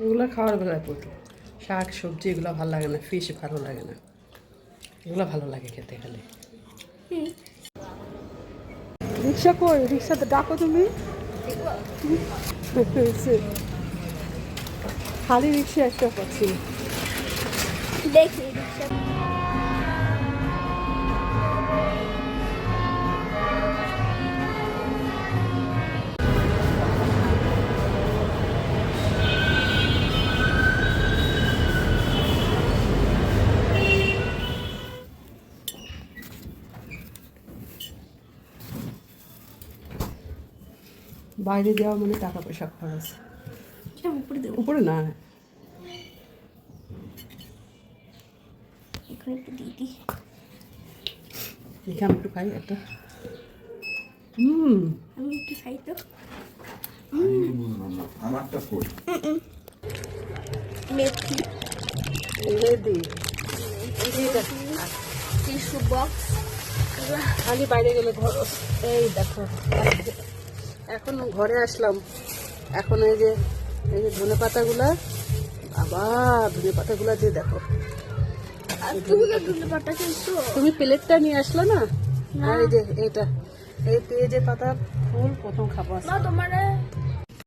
এগুলো খাওয়ার বেলায় পটু, শাক সবজি এগুলো ভালো লাগে না, ফিশ ভালো লাগে না, এগুলো ভালো লাগে খেতে খালি। রিক্সা কই, রিক্সাতে ডাকো তুমি। খালি রিক্সা একটা পাচ্ছি। দেখি রিক্সা বাইরে দেওয়া মানে টাকা পয়সা খরচ। এটা উপরে দেবো, উপরে না, এখানে একটু দিয়ে দিই। এখানে একটু খাই একটা। আমি একটু খাই তো। আমারটা কই? মেথি, রেডি। Tissue box. খালি বাইরে গেলে ঘর, এই দেখো এখন ঘরে আসলাম, এখন এই যে ধনে পাতাগুলা, আবার ধনে পাতাগুলা দিয়ে দেখো। আর তুমি কি ধনে পাতা খেয়েছো? তুমি প্লেটটা নিয়ে আসলো না? আর এই যে এইটা, এই পেঁয়াজের পাতা ফুল প্রথম খাবো আজকে। না তোমার